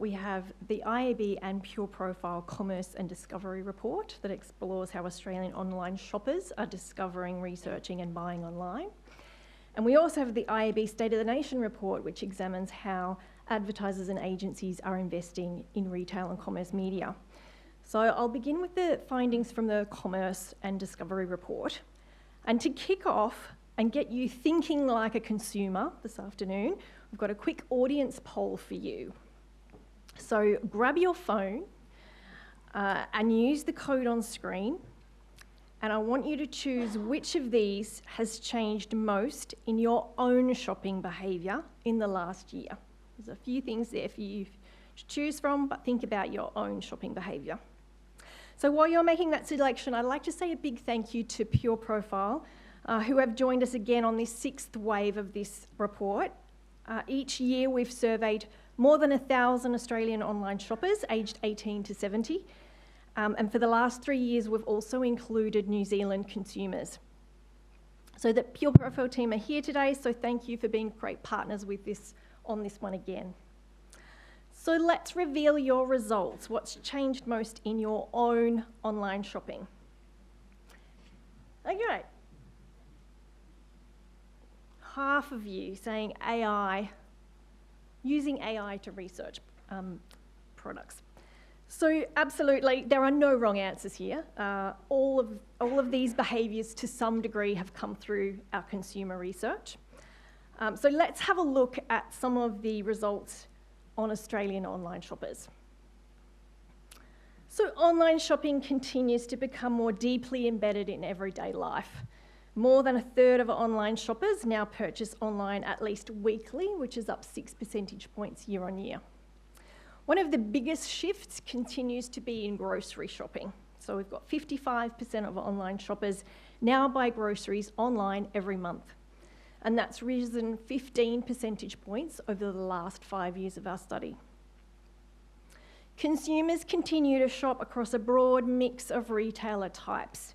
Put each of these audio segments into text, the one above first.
we have the IAB and Pure Profile Commerce and Discovery Report that explores how Australian online shoppers are discovering, researching and buying online. And we also have the IAB State of the Nation report, which examines how advertisers and agencies are investing in retail and commerce media. So I'll begin with the findings from the Commerce and Discovery report. And to kick off and get you thinking like a consumer this afternoon, we've got a quick audience poll for you. So grab your phone and use the code on screen, and I want you to choose which of these has changed most in your own shopping behaviour in the last year. There's a few things there for you to choose from, but think about your own shopping behaviour. So while you're making that selection, I'd like to say a big thank you to Pure Profile, who have joined us again on this 6th wave of this report. Each year we've surveyed more than 1,000 Australian online shoppers aged 18 to 70. And for the last 3 years, we've also included New Zealand consumers. So the Pure Profile team are here today, so thank you for being great partners with this on this one again. So let's reveal your results. What's changed most in your own online shopping? Okay. Half of you saying AI, using AI to research products. So absolutely, there are no wrong answers here. All of these behaviours to some degree have come through our consumer research. So let's have a look at some of the results on Australian online shoppers. So online shopping continues to become more deeply embedded in everyday life. More than 1/3 of online shoppers now purchase online at least weekly, which is up 6 percentage points year on year. One of the biggest shifts continues to be in grocery shopping. So we've got 55% of online shoppers now buy groceries online every month. And that's risen 15 percentage points over the last 5 years of our study. Consumers continue to shop across a broad mix of retailer types,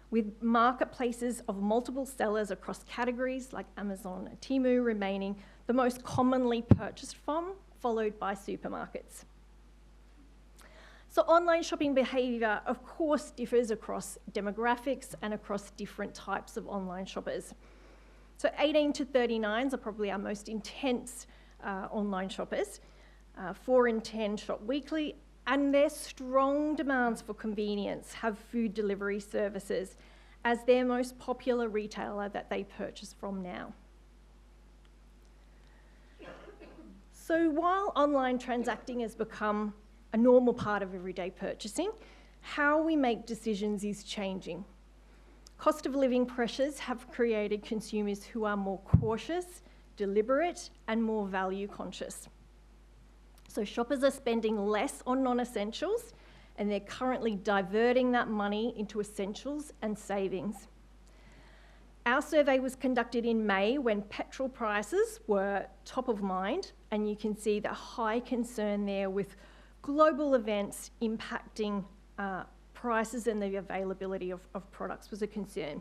with marketplaces of multiple sellers across categories like Amazon and Temu remaining the most commonly purchased from, followed by supermarkets. So online shopping behaviour, of course, differs across demographics and across different types of online shoppers. So 18 to 39s are probably our most intense online shoppers. 4 in 10 shop weekly, and their strong demands for convenience have food delivery services as their most popular retailer that they purchase from now. So while online transacting has become a normal part of everyday purchasing, how we make decisions is changing. Cost of living pressures have created consumers who are more cautious, deliberate, and more value conscious. So shoppers are spending less on non-essentials, and they're currently diverting that money into essentials and savings. Our survey was conducted in May when petrol prices were top of mind, and you can see the high concern there with global events impacting prices and the availability of products was a concern.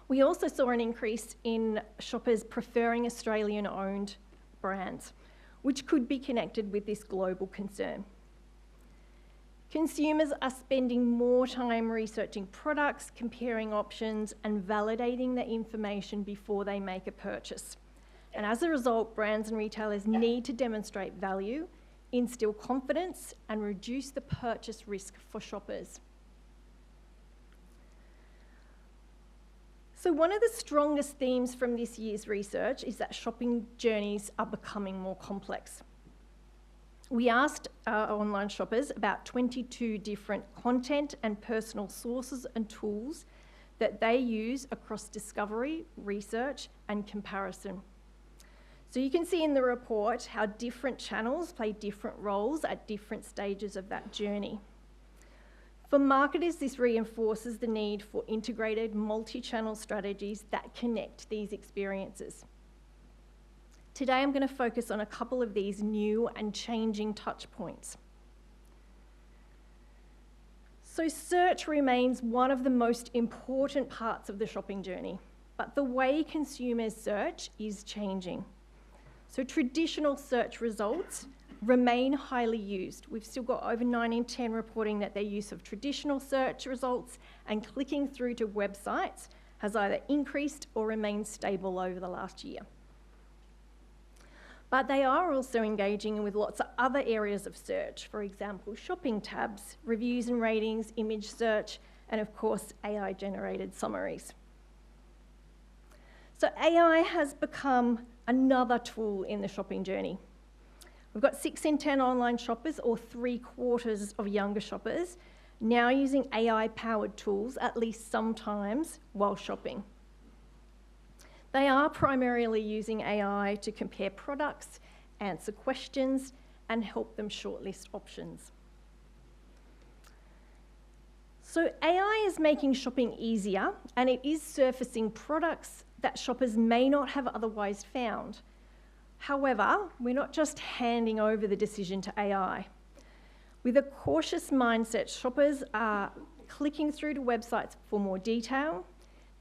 We also saw an increase in shoppers preferring Australian-owned brands, which could be connected with this global concern. Consumers are spending more time researching products, comparing options, and validating the information before they make a purchase. And as a result, brands and retailers need to demonstrate value, instill confidence, and reduce the purchase risk for shoppers. So one of the strongest themes from this year's research is that shopping journeys are becoming more complex. We asked our online shoppers about 22 different content and personal sources and tools that they use across discovery, research, and comparison. So you can see in the report how different channels play different roles at different stages of that journey. For marketers, this reinforces the need for integrated multi-channel strategies that connect these experiences. Today, I'm going to focus on a couple of these new and changing touch points. So search remains one of the most important parts of the shopping journey, but the way consumers search is changing. So traditional search results remain highly used. We've still got over 9 in 10 reporting that their use of traditional search results and clicking through to websites has either increased or remained stable over the last year. But they are also engaging with lots of other areas of search, for example, shopping tabs, reviews and ratings, image search, and of course, AI-generated summaries. So AI has become another tool in the shopping journey. We've got 6 in 10 online shoppers, or 3/4 of younger shoppers, now using AI-powered tools at least sometimes while shopping. They are primarily using AI to compare products, answer questions, and help them shortlist options. So AI is making shopping easier, and it is surfacing products that shoppers may not have otherwise found. However, we're not just handing over the decision to AI. With a cautious mindset, shoppers are clicking through to websites for more detail.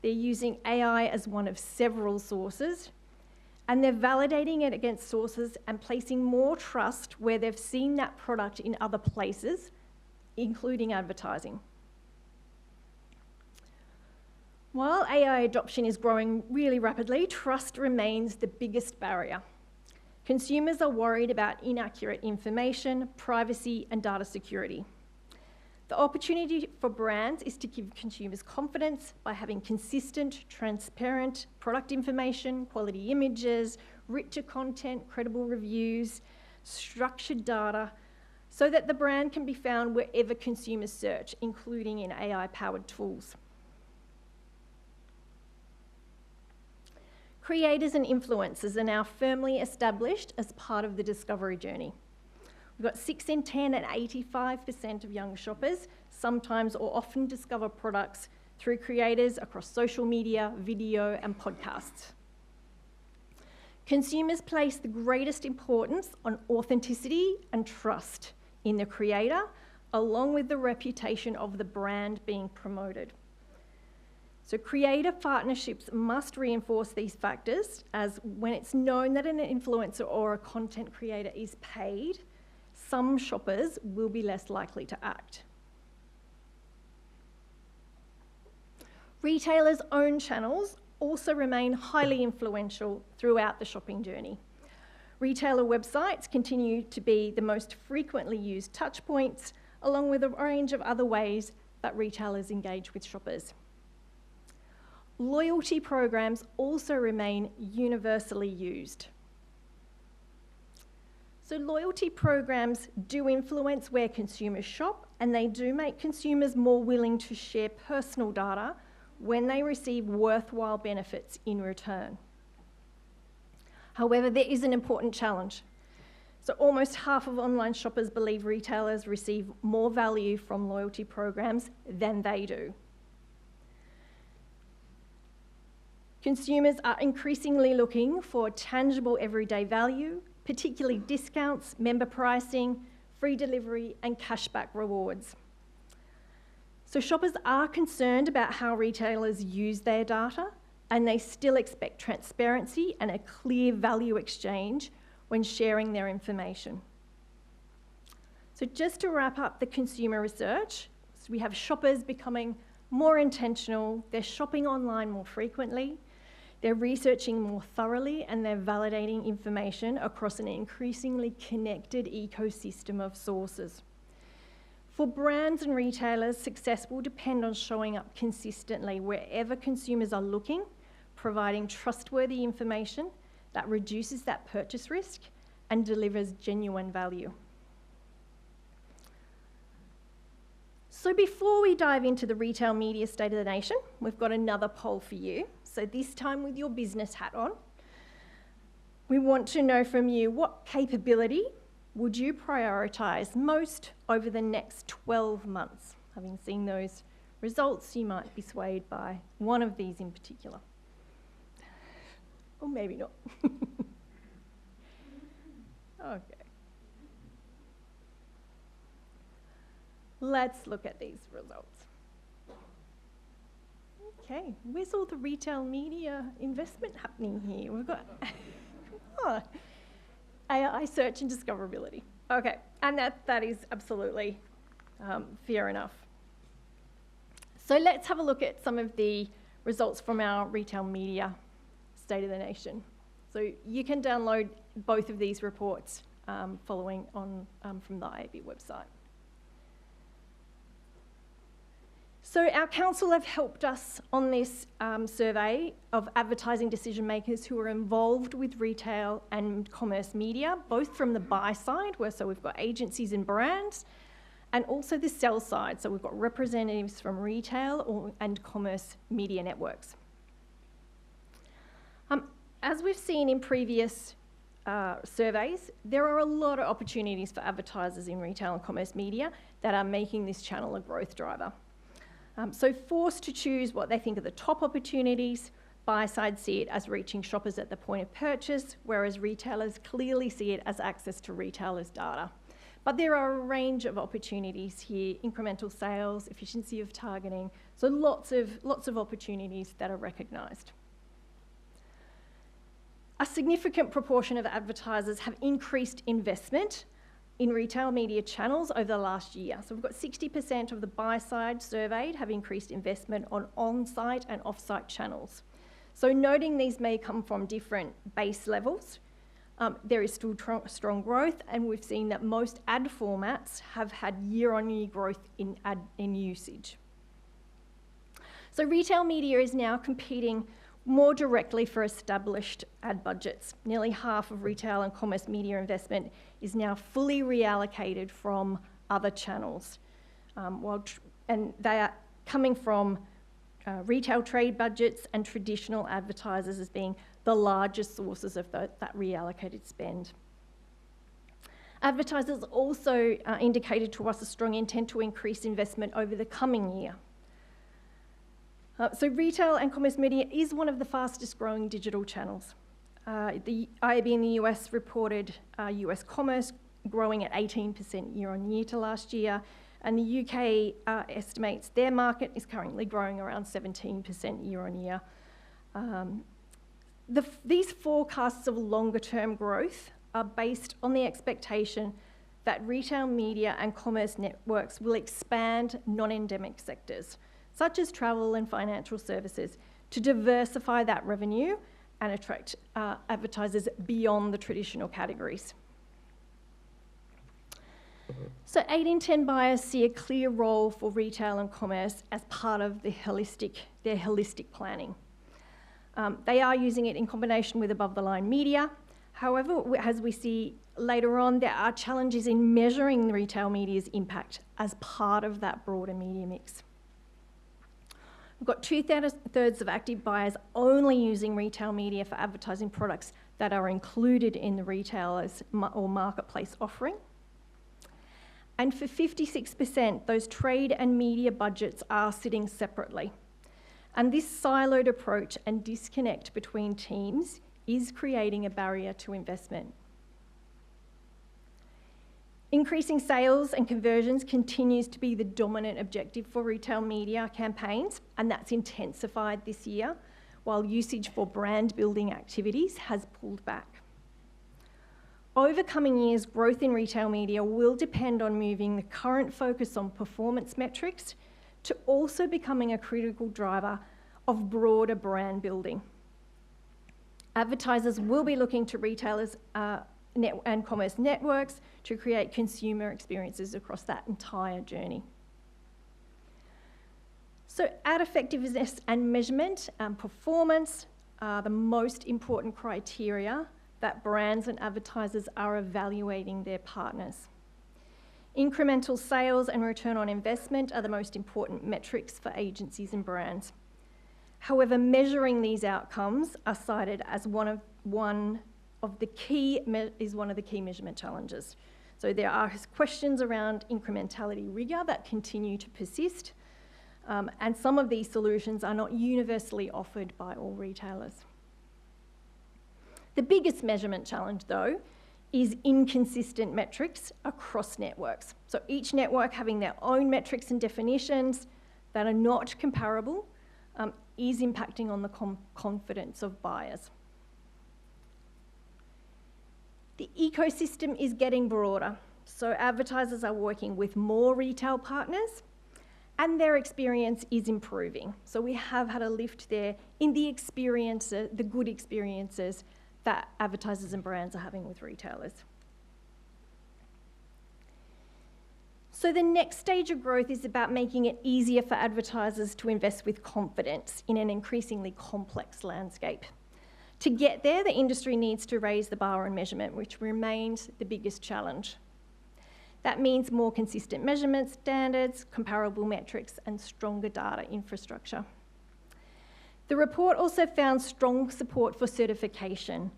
They're using AI as one of several sources, and they're validating it against sources and placing more trust where they've seen that product in other places, including advertising. While AI adoption is growing really rapidly, trust remains the biggest barrier. Consumers are worried about inaccurate information, privacy, and data security. The opportunity for brands is to give consumers confidence by having consistent, transparent product information, quality images, richer content, credible reviews, structured data, so that the brand can be found wherever consumers search, including in AI-powered tools. Creators and influencers are now firmly established as part of the discovery journey. We've got 6 in 10 and 85% of young shoppers sometimes or often discover products through creators across social media, video, and podcasts. Consumers place the greatest importance on authenticity and trust in the creator, along with the reputation of the brand being promoted. So creator partnerships must reinforce these factors, as when it's known that an influencer or a content creator is paid, some shoppers will be less likely to act. Retailers' own channels also remain highly influential throughout the shopping journey. Retailer websites continue to be the most frequently used touchpoints, along with a range of other ways that retailers engage with shoppers. Loyalty programs also remain universally used. So loyalty programs do influence where consumers shop, and they do make consumers more willing to share personal data when they receive worthwhile benefits in return. However, there is an important challenge. So almost half of online shoppers believe retailers receive more value from loyalty programs than they do. Consumers are increasingly looking for tangible everyday value, particularly discounts, member pricing, free delivery, and cashback rewards. So shoppers are concerned about how retailers use their data, and they still expect transparency and a clear value exchange when sharing their information. So just to wrap up the consumer research, so we have shoppers becoming more intentional, they're shopping online more frequently, they're researching more thoroughly, and they're validating information across an increasingly connected ecosystem of sources. For brands and retailers, success will depend on showing up consistently wherever consumers are looking, providing trustworthy information that reduces that purchase risk and delivers genuine value. So before we dive into the retail media state of the nation, we've got another poll for you. So this time with your business hat on. We want to know from you, what capability would you prioritise most over the next 12 months? Having seen those results, you might be swayed by one of these in particular. Or maybe not. Okay. Let's look at these results. Okay, where's all the retail media investment happening here? We've got, AI search and discoverability. Okay, and that is absolutely fair enough. So let's have a look at some of the results from our retail media State of the Nation. So you can download both of these reports following on from the IAB website. So our council have helped us on this survey of advertising decision makers who are involved with retail and commerce media, both from the buy side, so we've got agencies and brands, and also the sell side. So we've got representatives from retail and commerce media networks. As we've seen in previous surveys, there are a lot of opportunities for advertisers in retail and commerce media that are making this channel a growth driver. So forced to choose what they think are the top opportunities, buy-side see it as reaching shoppers at the point of purchase, whereas retailers clearly see it as access to retailers' data. But there are a range of opportunities here: incremental sales, efficiency of targeting, so lots of opportunities that are recognised. A significant proportion of advertisers have increased investment in retail media channels over the last year. So we've got 60% of the buy side surveyed have increased investment on-site and off-site channels. So noting these may come from different base levels, there is still strong growth, and we've seen that most ad formats have had year-on-year growth in usage. So retail media is now competing more directly for established ad budgets. Nearly half of retail and commerce media investment is now fully reallocated from other channels. And they are coming from retail trade budgets and traditional advertisers as being the largest sources of that reallocated spend. Advertisers also indicated to us a strong intent to increase investment over the coming year. So retail and commerce media is one of the fastest growing digital channels. The IAB in the US reported US commerce growing at 18% year on year to last year, and the UK estimates their market is currently growing around 17% year on year. These forecasts of longer term growth are based on the expectation that retail media and commerce networks will expand non-endemic sectors, such as travel and financial services, to diversify that revenue and attract advertisers beyond the traditional categories. So 8 in 10 buyers see a clear role for retail and commerce as part of their holistic planning. They are using it in combination with above-the-line media. However, as we see later on, there are challenges in measuring the retail media's impact as part of that broader media mix. We've got 2/3 of active buyers only using retail media for advertising products that are included in the retailer's or marketplace offering. And for 56%, those trade and media budgets are sitting separately. And this siloed approach and disconnect between teams is creating a barrier to investment. Increasing sales and conversions continues to be the dominant objective for retail media campaigns, and that's intensified this year, while usage for brand building activities has pulled back. Over coming years, growth in retail media will depend on moving the current focus on performance metrics to also becoming a critical driver of broader brand building. Advertisers will be looking to retailers and commerce networks to create consumer experiences across that entire journey. So ad effectiveness and measurement and performance are the most important criteria that brands and advertisers are evaluating their partners. Incremental sales and return on investment are the most important metrics for agencies and brands. However, measuring these outcomes are cited as one of the key measurement challenges. So there are questions around incrementality rigor that continue to persist, and some of these solutions are not universally offered by all retailers. The biggest measurement challenge, though, is inconsistent metrics across networks. So each network having their own metrics and definitions that are not comparable is impacting on the confidence of buyers. The ecosystem is getting broader, so advertisers are working with more retail partners and their experience is improving. So we have had a lift there in the experiences, the good experiences that advertisers and brands are having with retailers. So the next stage of growth is about making it easier for advertisers to invest with confidence in an increasingly complex landscape. To get there, the industry needs to raise the bar on measurement, which remains the biggest challenge. That means more consistent measurement standards, comparable metrics, and stronger data infrastructure. The report also found strong support for certification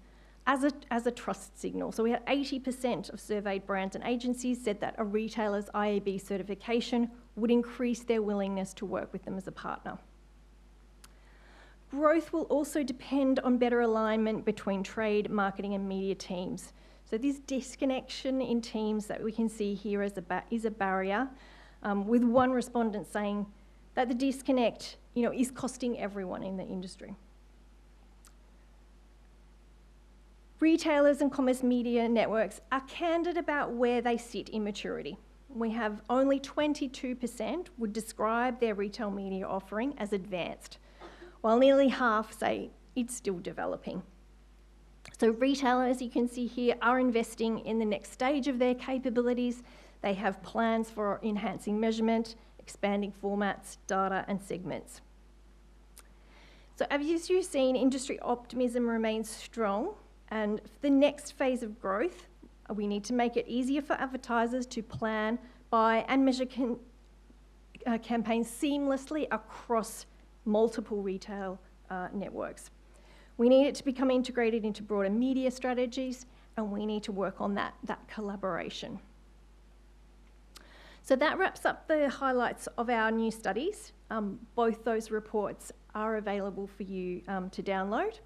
as a trust signal. So we had 80% of surveyed brands and agencies said that a retailer's IAB certification would increase their willingness to work with them as a partner. Growth will also depend on better alignment between trade, marketing, and media teams. So this disconnection in teams that we can see here is a barrier, with one respondent saying that the disconnect, is costing everyone in the industry. Retailers and commerce media networks are candid about where they sit in maturity. We have only 22% would describe their retail media offering as advanced, while nearly half say it's still developing. So retailers, you can see here, are investing in the next stage of their capabilities. They have plans for enhancing measurement, expanding formats, data, and segments. So as you've seen, industry optimism remains strong, and for the next phase of growth, we need to make it easier for advertisers to plan, buy, and measure campaigns seamlessly across multiple retail networks. We need it to become integrated into broader media strategies, and we need to work on that collaboration. So that wraps up the highlights of our new studies. Both those reports are available for you to download.